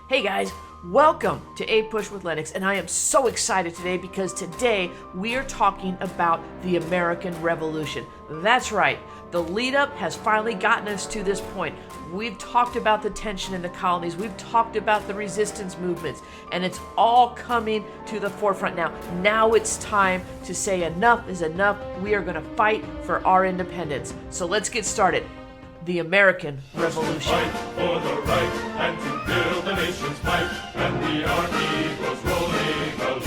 Hey guys, welcome to A Push with Lennox, and I am so excited today because today we are talking about the American Revolution. That's right, the lead up has finally gotten us to this point. We've talked about the tension in the colonies, we've talked about the resistance movements, and it's all coming to the forefront now. Now it's time to say enough is enough. We are going to fight for our independence. So let's get started. The American Revolution. Fight for the right and to build the nation's might, and the army goes rolling along.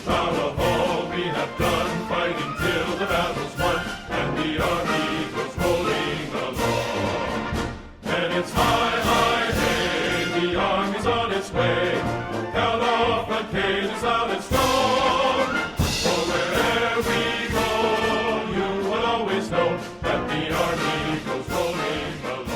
Proud of all we have done, fighting till the battle's won, and the army goes rolling along. And it's high, high, hey, the army's on its way. Count off the cages loud and strong. For wherever we go, you will always know that the army goes rolling along.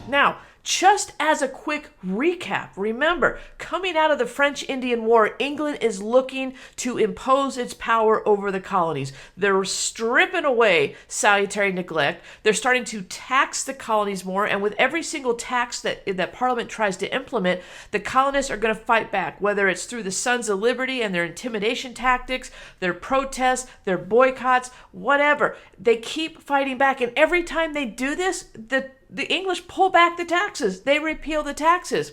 Now, just as a quick recap, remember, coming out of the French Indian War, England is looking to impose its power over the colonies. They're stripping away salutary neglect. They're starting to tax the colonies more, and with every single tax that Parliament tries to implement, the colonists are going to fight back, whether it's through the Sons of Liberty and their intimidation tactics, their protests, their boycotts, whatever. They keep fighting back, and every time they do this, the English pull back the taxes. They repeal the taxes.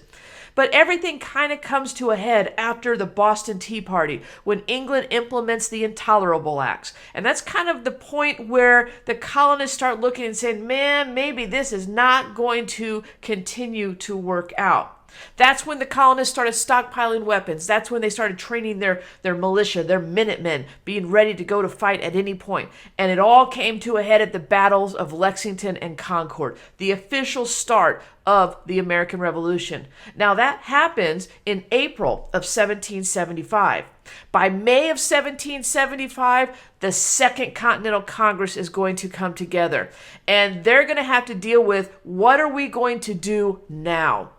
But everything kind of comes to a head after the Boston Tea Party, when England implements the Intolerable Acts. And that's kind of the point where the colonists start looking and saying, man, maybe this is not going to continue to work out. That's when the colonists started stockpiling weapons. That's when they started training their militia, their Minutemen, being ready to go to fight at any point. And it all came to a head at the battles of Lexington and Concord, the official start of the American Revolution. Now that happens in April of 1775. By May of 1775, the Second Continental Congress is going to come together. And they're going to have to deal with, what are we going to do now?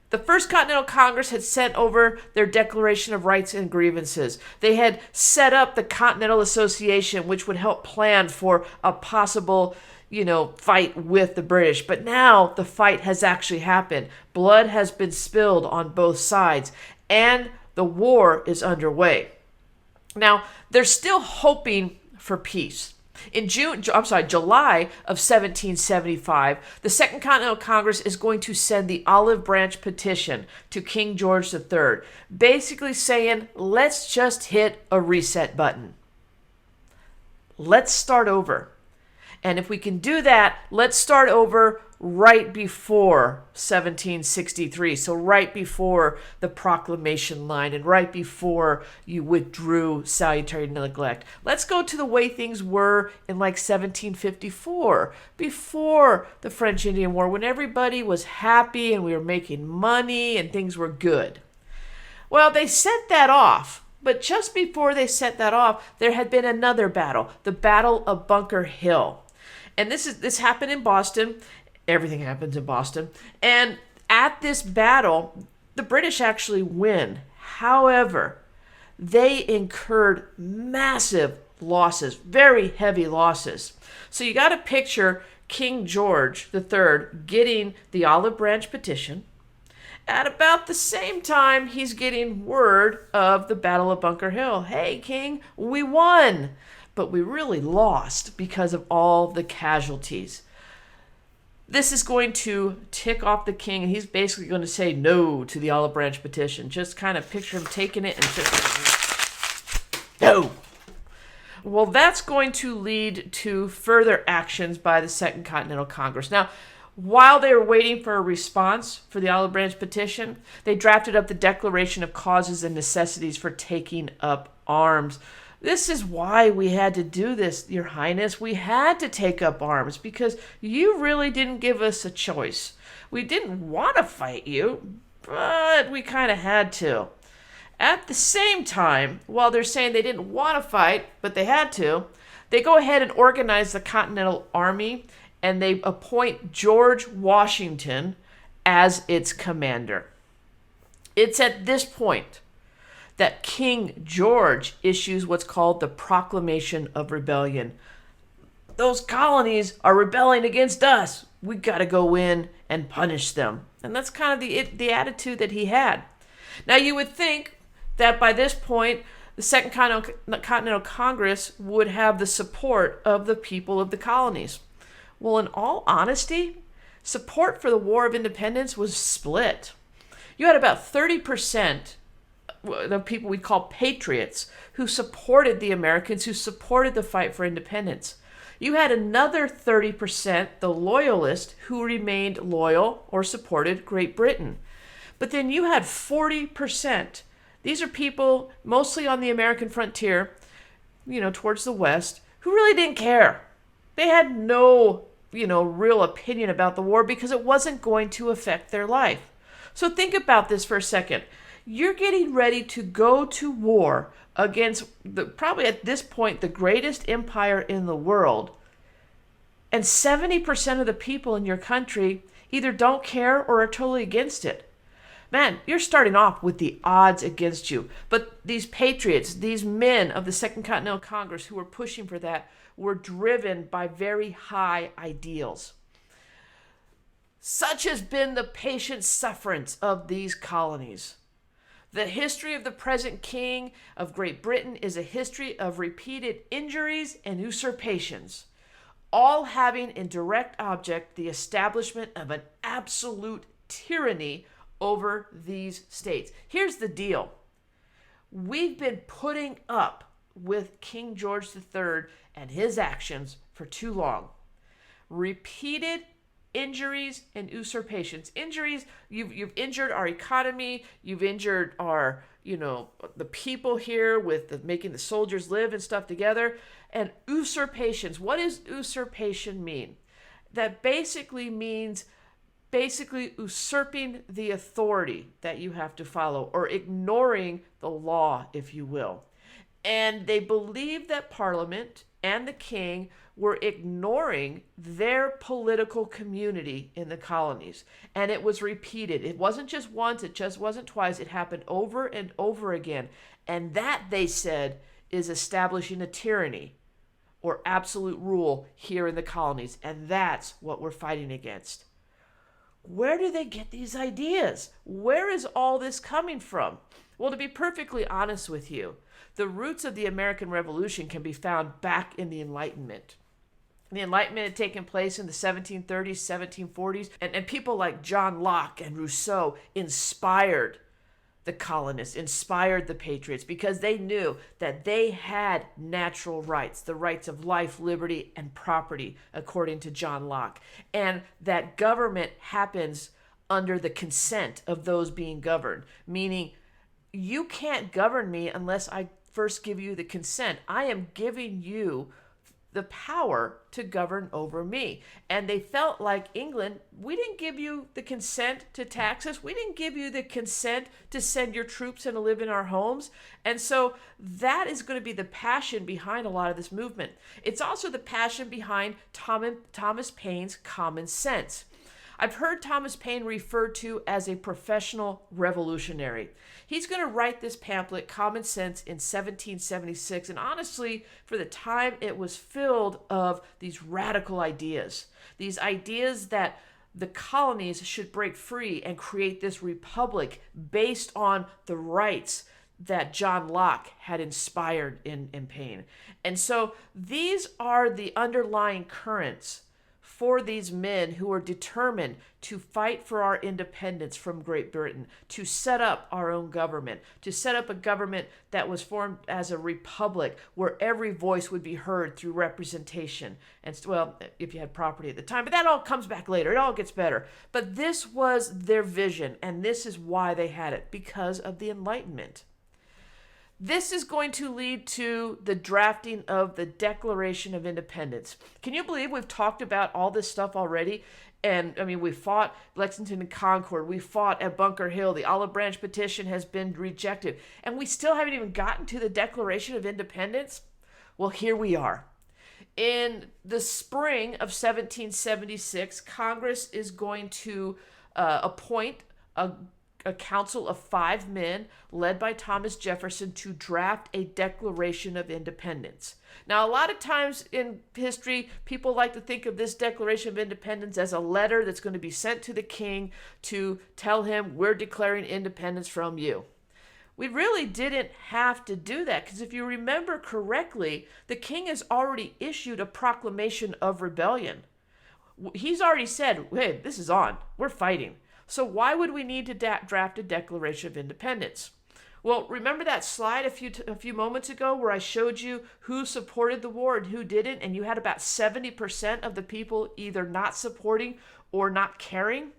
The First Continental Congress had sent over their Declaration of Rights and Grievances. They had set up the Continental Association, which would help plan for a possible, fight with the British. But now the fight has actually happened. Blood has been spilled on both sides, and the war is underway. Now, they're still hoping for peace. In July of 1775, the Second Continental Congress is going to send the Olive Branch Petition to King George III, basically saying, let's just hit a reset button. Let's start over. And if we can do that, let's start over right before 1763. So right before the proclamation line and right before you withdrew salutary neglect. Let's go to the way things were in 1754, before the French Indian War, when everybody was happy and we were making money and things were good. Well, they set that off. But just before they set that off, there had been another battle, the Battle of Bunker Hill. And this happened in Boston. Everything happens in Boston. And at this battle, the British actually win. However, they incurred massive losses, very heavy losses. So you got to picture King George III getting the Olive Branch Petition. At about the same time, he's getting word of the Battle of Bunker Hill. Hey, King, we won, but we really lost because of all the casualties. This is going to tick off the king, and he's basically going to say no to the Olive Branch Petition. Just kind of picture him taking it and just, no. Well, that's going to lead to further actions by the Second Continental Congress. Now, while they were waiting for a response for the Olive Branch Petition, they drafted up the Declaration of Causes and Necessities for Taking Up Arms. This is why we had to do this, Your Highness. We had to take up arms because you really didn't give us a choice. We didn't want to fight you, but we kind of had to. At the same time, while they're saying they didn't want to fight, but they had to, they go ahead and organize the Continental Army, and they appoint George Washington as its commander. It's at this point that King George issues what's called the Proclamation of Rebellion. Those colonies are rebelling against us. We got to go in and punish them. And that's kind of the attitude that he had. Now, you would think that by this point, the Second Continental Congress would have the support of the people of the colonies. Well, in all honesty, support for the War of Independence was split. You had about 30% of people we'd call patriots who supported the Americans, who supported the fight for independence. You had another 30%, the loyalists, who remained loyal or supported Great Britain. But then you had 40%. These are people mostly on the American frontier, towards the west, who really didn't care. They had no, real opinion about the war because it wasn't going to affect their life. So think about this for a second. You're getting ready to go to war against probably at this point the greatest empire in the world. And 70% of the people in your country either don't care or are totally against it. Man, you're starting off with the odds against you. But these patriots, these men of the Second Continental Congress who were pushing for that, were driven by very high ideals. Such has been the patient sufferance of these colonies. The history of the present king of Great Britain is a history of repeated injuries and usurpations, all having in direct object the establishment of an absolute tyranny over these states. Here's the deal. We've been putting up with King George III and his actions for too long. Repeated injuries and usurpations. Injuries, you've injured our economy, you've injured our, the people here with making the soldiers live and stuff together. And usurpations, what does usurpation mean? That basically means usurping the authority that you have to follow, or ignoring the law, if you will. And they believed that Parliament and the king were ignoring their political community in the colonies. And it was repeated. It wasn't just once, it just wasn't twice. It happened over and over again. And that, they said, is establishing a tyranny or absolute rule here in the colonies. And that's what we're fighting against. Where do they get these ideas? Where is all this coming from? Well, to be perfectly honest with you, the roots of the American Revolution can be found back in the Enlightenment. The Enlightenment had taken place in the 1730s, 1740s, and people like John Locke and Rousseau inspired the colonists, inspired the patriots, because they knew that they had natural rights, the rights of life, liberty, and property, according to John Locke, and that government happens under the consent of those being governed, meaning you can't govern me unless I first give you the consent. I am giving you the power to govern over me. And they felt like England, we didn't give you the consent to tax us. We didn't give you the consent to send your troops and to live in our homes. And so that is going to be the passion behind a lot of this movement. It's also the passion behind Thomas Paine's common sense. I've heard Thomas Paine referred to as a professional revolutionary. He's going to write this pamphlet, Common Sense, in 1776. And honestly, for the time, it was filled of these radical ideas. These ideas that the colonies should break free and create this republic based on the rights that John Locke had inspired in Paine. And so these are the underlying currents for these men who are determined to fight for our independence from Great Britain, to set up our own government, to set up a government that was formed as a republic where every voice would be heard through representation. And, well, if you had property at the time, but that all comes back later. It all gets better. But this was their vision, and this is why they had it, because of the Enlightenment. This is going to lead to the drafting of the Declaration of Independence. Can you believe we've talked about all this stuff already? And, I mean, we fought Lexington and Concord. We fought at Bunker Hill. The Olive Branch Petition has been rejected. And we still haven't even gotten to the Declaration of Independence? Well, here we are. In the spring of 1776, Congress is going to appoint a a council of 5 men led by Thomas Jefferson to draft a Declaration of Independence. Now, a lot of times in history, people like to think of this Declaration of Independence as a letter that's going to be sent to the king to tell him, we're declaring independence from you. We really didn't have to do that, because if you remember correctly, the king has already issued a proclamation of rebellion. He's already said, hey, this is on. We're fighting. So why would we need to draft a Declaration of Independence? Well, remember that slide a few moments ago where I showed you who supported the war and who didn't, and you had about 70% of the people either not supporting or not caring?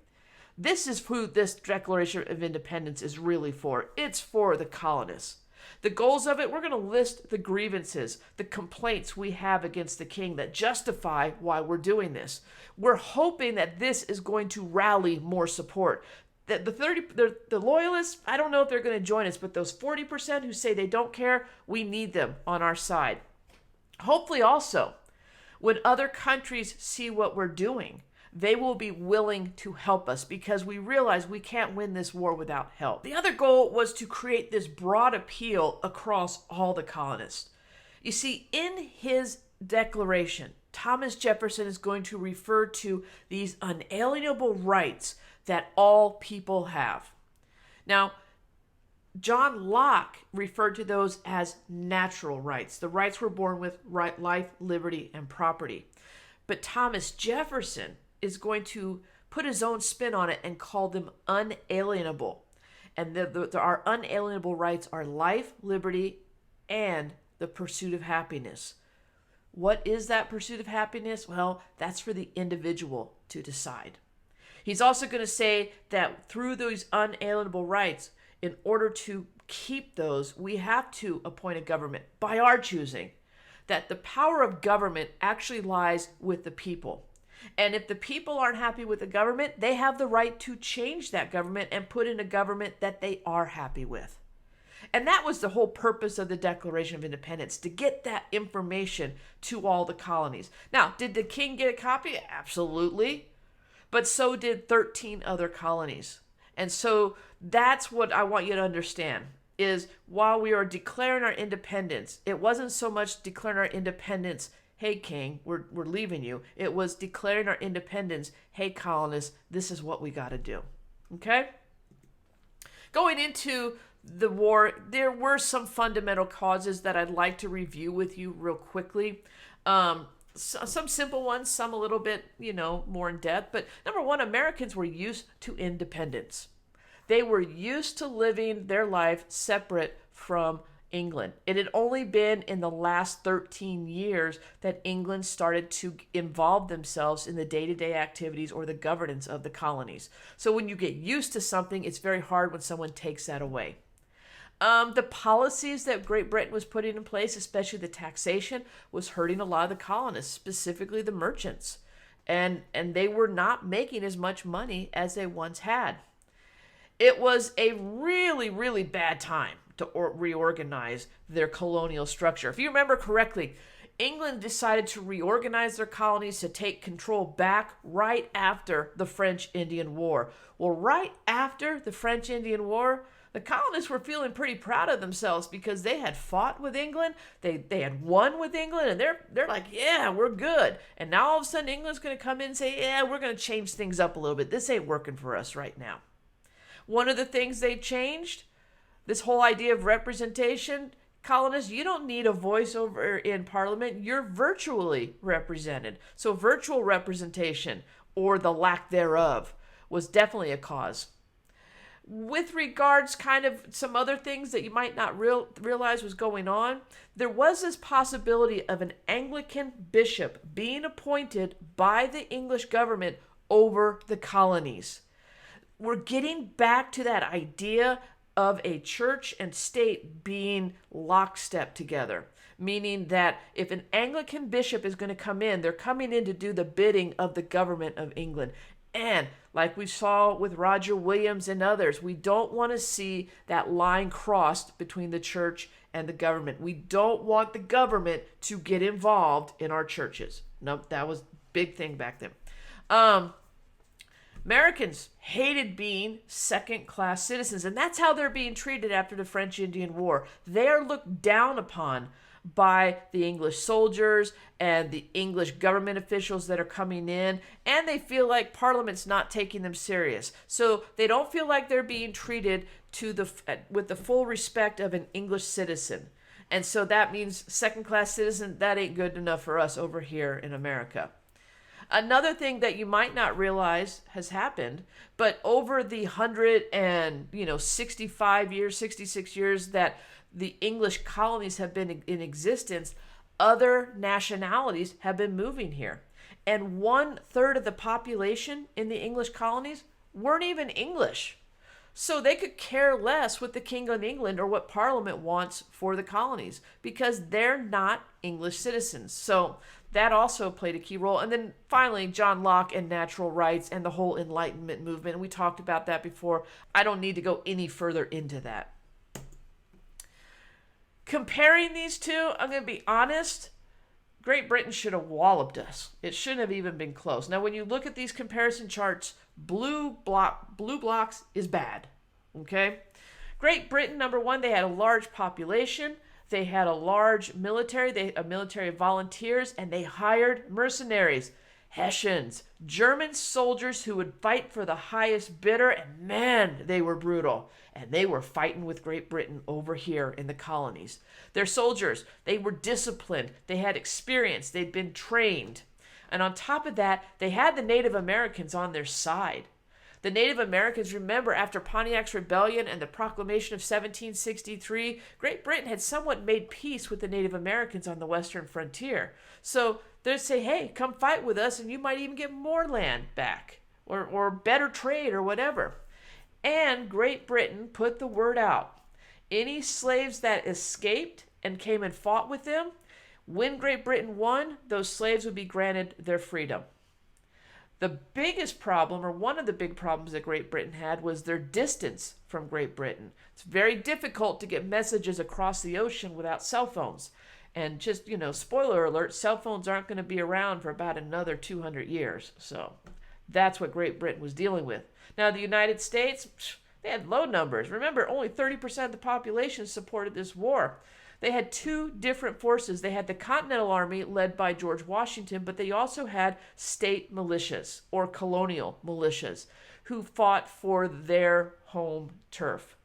This is who this Declaration of Independence is really for. It's for the colonists. The goals of it, we're going to list the grievances, the complaints we have against the king that justify why we're doing this. We're hoping that this is going to rally more support. The loyalists, I don't know if they're going to join us, but those 40% who say they don't care, we need them on our side. Hopefully also, when other countries see what we're doing, they will be willing to help us, because we realize we can't win this war without help. The other goal was to create this broad appeal across all the colonists. You see, in his declaration, Thomas Jefferson is going to refer to these unalienable rights that all people have. Now, John Locke referred to those as natural rights. The rights we're born with: right, life, liberty, and property. But Thomas Jefferson is going to put his own spin on it and call them unalienable. And our unalienable rights are life, liberty, and the pursuit of happiness. What is that pursuit of happiness? Well, that's for the individual to decide. He's also going to say that through those unalienable rights, in order to keep those, we have to appoint a government by our choosing. That the power of government actually lies with the people. And if the people aren't happy with the government, they have the right to change that government and put in a government that they are happy with. And that was the whole purpose of the Declaration of Independence, to get that information to all the colonies. Now, did the king get a copy? Absolutely. But so did 13 other colonies. And so that's what I want you to understand, is while we are declaring our independence, it wasn't so much declaring our independence, hey, king, we're leaving you. It was declaring our independence, hey, colonists, this is what we got to do. Okay? Going into the war, there were some fundamental causes that I'd like to review with you real quickly. Some simple ones, some a little bit, more in depth. But number one, Americans were used to independence. They were used to living their life separate from England. It had only been in the last 13 years that England started to involve themselves in the day-to-day activities or the governance of the colonies. So when you get used to something, it's very hard when someone takes that away. The policies that Great Britain was putting in place, especially the taxation, was hurting a lot of the colonists, specifically the merchants. And they were not making as much money as they once had. It was a really, really bad time to reorganize their colonial structure. If you remember correctly, England decided to reorganize their colonies to take control back right after the French Indian War. Well, right after the French Indian War, the colonists were feeling pretty proud of themselves because they had fought with England, they had won with England, and they're like, yeah, we're good. And now all of a sudden England's going to come in and say, yeah, we're going to change things up a little bit. This ain't working for us right now. One of the things they changed, this whole idea of representation. Colonists, you don't need a voice over in Parliament. You're virtually represented. So virtual representation, or the lack thereof, was definitely a cause. With regards kind of some other things that you might not realize was going on, there was this possibility of an Anglican bishop being appointed by the English government over the colonies. We're getting back to that idea of a church and state being lockstep together, meaning that if an Anglican bishop is going to come in, they're coming in to do the bidding of the government of England. And like we saw with Roger Williams and others, we don't want to see that line crossed between the church and the government. We don't want the government to get involved in our churches. Nope, that was a big thing back then. Americans hated being second-class citizens, and that's how they're being treated after the French Indian War. They are looked down upon by the English soldiers and the English government officials that are coming in, and they feel like Parliament's not taking them serious. So they don't feel like they're being treated with the full respect of an English citizen. And so that means second-class citizen, that ain't good enough for us over here in America. Another thing that you might not realize has happened, but over the 65 years, 66 years that the English colonies have been in existence, other nationalities have been moving here. And 1/3 of the population in the English colonies weren't even English. So they could care less what the King of England or what Parliament wants for the colonies because they're not English citizens. So that also played a key role. And then finally, John Locke and natural rights and the whole Enlightenment movement. And we talked about that before. I don't need to go any further into that. Comparing these two, I'm going to be honest, Great Britain should have walloped us. It shouldn't have even been close. Now, when you look at these comparison charts, blue blocks is bad, okay? Great Britain, number one, they had a large population. They had a large military, a military of volunteers, and they hired mercenaries, Hessians, German soldiers who would fight for the highest bidder, and man, they were brutal. And they were fighting with Great Britain over here in the colonies. Their soldiers, they were disciplined, they had experience, they'd been trained. And on top of that, they had the Native Americans on their side. The Native Americans, remember, after Pontiac's Rebellion and the Proclamation of 1763, Great Britain had somewhat made peace with the Native Americans on the western frontier. So they'd say, hey, come fight with us and you might even get more land back or better trade or whatever. And Great Britain put the word out. Any slaves that escaped and came and fought with them, when Great Britain won, those slaves would be granted their freedom. The biggest problem, or one of the big problems that Great Britain had, was their distance from Great Britain. It's very difficult to get messages across the ocean without cell phones. And just, spoiler alert, cell phones aren't going to be around for about another 200 years. So that's what Great Britain was dealing with. Now, the United States, they had low numbers. Remember, only 30% of the population supported this war. They had two different forces. They had the Continental Army led by George Washington, but they also had state militias or colonial militias who fought for their home turf.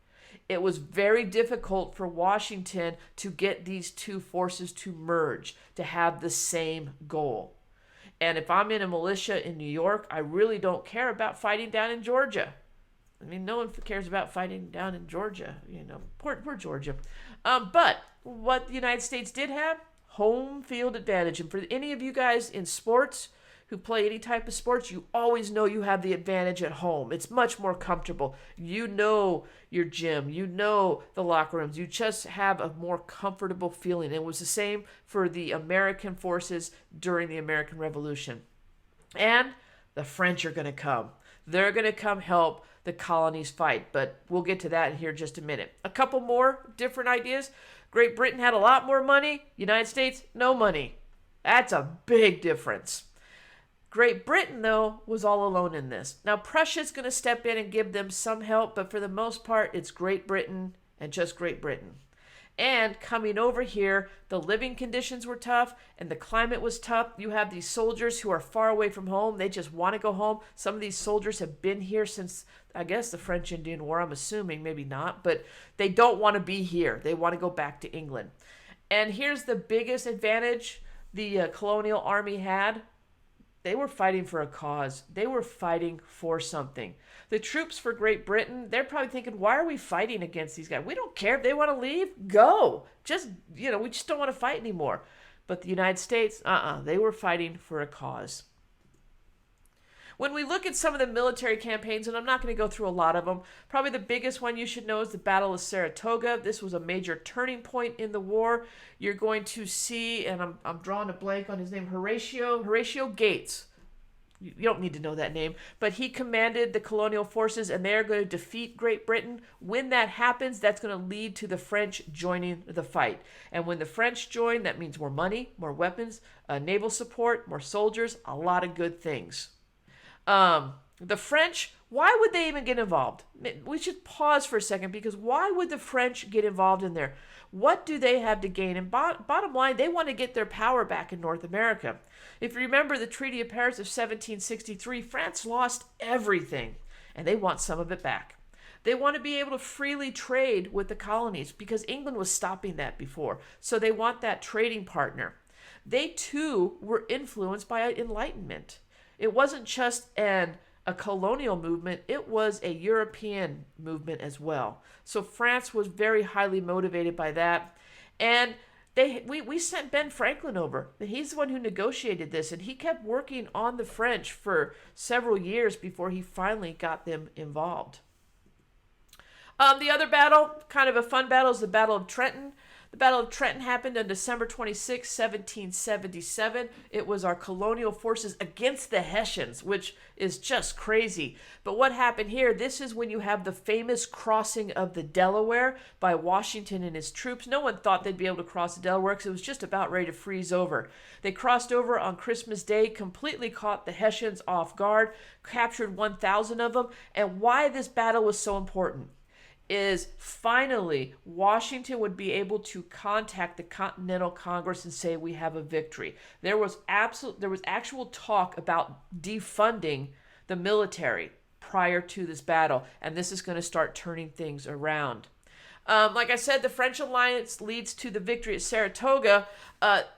It was very difficult for Washington to get these two forces to merge, to have the same goal. And if I'm in a militia in New York, I really don't care about fighting down in Georgia. I mean, no one cares about fighting down in Georgia, poor Georgia. But what the United States did have, home field advantage. And for any of you guys in sports who play any type of sports, you always know you have the advantage at home. It's much more comfortable. You know your gym. You know the locker rooms. You just have a more comfortable feeling. It was the same for the American forces during the American Revolution. And the French are going to come. They're going to come help the colonies fight, but we'll get to that in here in just a minute. A couple more different ideas. Great Britain had a lot more money. United States, no money. That's a big difference. Great Britain, though, was all alone in this. Now, Prussia's going to step in and give them some help, but for the most part, it's Great Britain and just Great Britain. And coming over here, the living conditions were tough and the climate was tough. You have these soldiers who are far away from home. They just want to go home. Some of these soldiers have been here since, I guess, the French Indian War. I'm assuming, maybe not, but they don't want to be here. They want to go back to England. And here's the biggest advantage the colonial army had. They were fighting for a cause. They were fighting for something. The troops for Great Britain, they're probably thinking, why are we fighting against these guys? We don't care if they want to leave. Go. We just don't want to fight anymore. But the United States, they were fighting for a cause. When we look at some of the military campaigns, and I'm not going to go through a lot of them, probably the biggest one you should know is the Battle of Saratoga. This was a major turning point in the war. You're going to see, and I'm drawing a blank on his name, Horatio Gates. You don't need to know that name, but he commanded the colonial forces, and they're going to defeat Great Britain. When that happens, that's going to lead to the French joining the fight. And when the French join, that means more money, more weapons, naval support, more soldiers, a lot of good things. The French, why would they even get involved? We should pause for a second, because why would the French get involved in there? What do they have to gain? And bottom line, they want to get their power back in North America. If you remember the Treaty of Paris of 1763, France lost everything, and they want some of it back. They want to be able to freely trade with the colonies, because England was stopping that before. So they want that trading partner. They too were influenced by Enlightenment. It wasn't just a colonial movement, it was a European movement as well. So France was very highly motivated by that. And we sent Ben Franklin over. He's the one who negotiated this, and he kept working on the French for several years before he finally got them involved. The other battle, kind of a fun battle, is the Battle of Trenton. The Battle of Trenton happened on December 26, 1777. It was our colonial forces against the Hessians, which is just crazy. But what happened here, this is when you have the famous crossing of the Delaware by Washington and his troops. No one thought they'd be able to cross the Delaware because it was just about ready to freeze over. They crossed over on Christmas Day, completely caught the Hessians off guard, captured 1,000 of them. And why this battle was so important is finally Washington would be able to contact the Continental Congress and say, we have a victory. There was actual talk about defunding the military prior to this battle, and this is going to start turning things around. Like I said, the French alliance leads to the victory at Saratoga.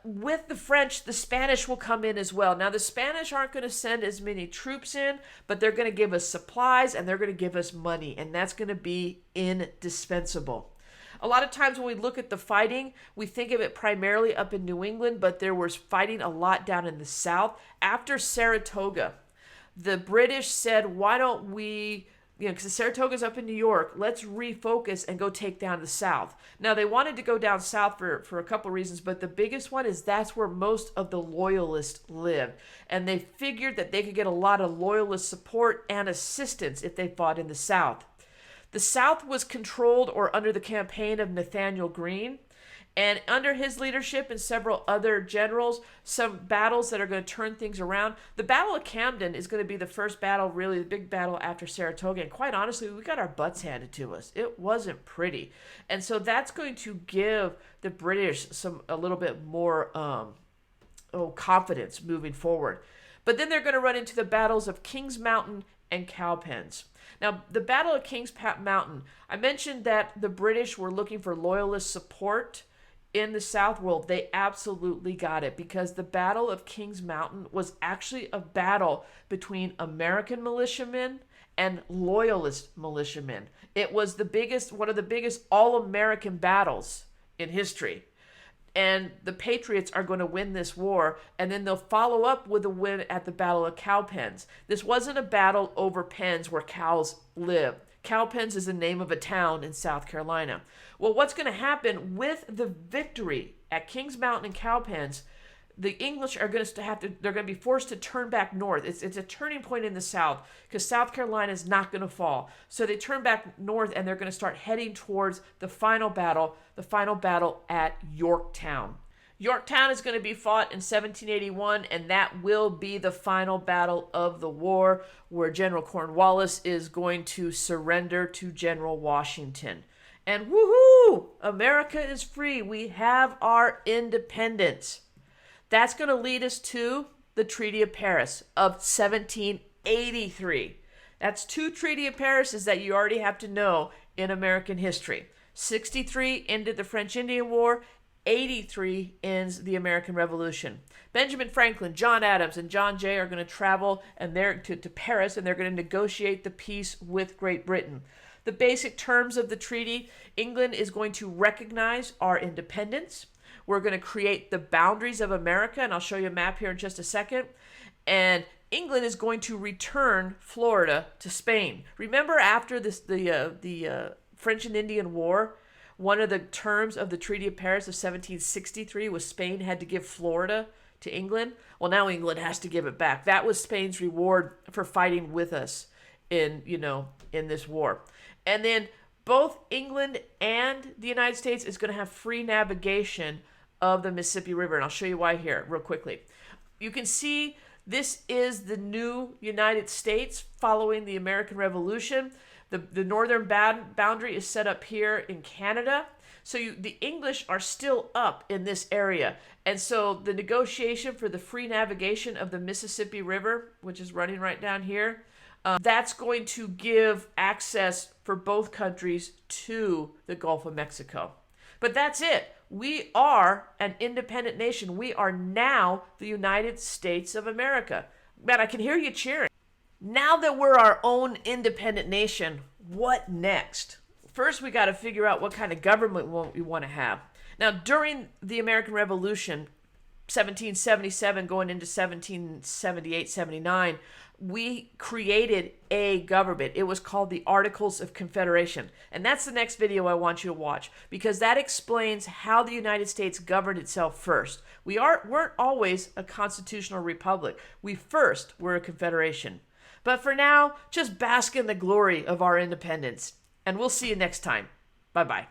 With the French, the Spanish will come in as well. Now, the Spanish aren't going to send as many troops in, but they're going to give us supplies and they're going to give us money, and that's going to be indispensable. A lot of times when we look at the fighting, we think of it primarily up in New England, but there was fighting a lot down in the South. After Saratoga, the British said, why don't we, because Saratoga's up in New York, let's refocus and go take down the South. Now, they wanted to go down south for a couple of reasons, but the biggest one is that's where most of the loyalists lived. And they figured that they could get a lot of loyalist support and assistance if they fought in the South. The South was controlled or under the campaign of Nathaniel Greene. And under his leadership and several other generals, some battles that are going to turn things around. The Battle of Camden is going to be the first battle, really the big battle after Saratoga. And quite honestly, we got our butts handed to us. It wasn't pretty. And so that's going to give the British a little bit more confidence moving forward. But then they're going to run into the battles of Kings Mountain and Cowpens. Now, the Battle of Kings Mountain, I mentioned that the British were looking for loyalist support in the South. Well, they absolutely got it, because the Battle of Kings Mountain was actually a battle between American militiamen and loyalist militiamen. It was one of the biggest all-American battles in history. And the Patriots are going to win this war, and then they'll follow up with a win at the Battle of Cowpens. This wasn't a battle over pens where cows live. Cowpens is the name of a town in South Carolina. Well, what's going to happen with the victory at Kings Mountain and Cowpens? The English are going to they're going to be forced to turn back north. It's a turning point in the South, because South Carolina is not going to fall. So they turn back north, and they're going to start heading towards the final battle at Yorktown. Yorktown is going to be fought in 1781, and that will be the final battle of the war, where General Cornwallis is going to surrender to General Washington. And woohoo! America is free. We have our independence. That's going to lead us to the Treaty of Paris of 1783. That's two Treaty of Parises that you already have to know in American history. 63 ended the French Indian War. 83 ends the American Revolution. Benjamin Franklin, John Adams, and John Jay are going to travel to Paris, and they're going to negotiate the peace with Great Britain. The basic terms of the treaty: England is going to recognize our independence. We're going to create the boundaries of America, and I'll show you a map here in just a second. And England is going to return Florida to Spain. Remember, after the French and Indian War, one of the terms of the Treaty of Paris of 1763 was Spain had to give Florida to England. Well, now England has to give it back. That was Spain's reward for fighting with us in this war. And then both England and the United States is going to have free navigation of the Mississippi River. And I'll show you why here real quickly. You can see This is the new United States following the American Revolution. The northern boundary is set up here in Canada. So the English are still up in this area. And so the negotiation for the free navigation of the Mississippi River, which is running right down here, that's going to give access for both countries to the Gulf of Mexico. But that's it. We are an independent nation. We are now the United States of America. Man, I can hear you cheering. Now that we're our own independent nation, what next? First, we got to figure out what kind of government we want to have. Now, during the American Revolution, 1777 going into 1778, 79, we created a government. It was called the Articles of Confederation. And that's the next video I want you to watch, because that explains how the United States governed itself first. We weren't always a constitutional republic. We first were a confederation. But for now, just bask in the glory of our independence. And we'll see you next time. Bye-bye.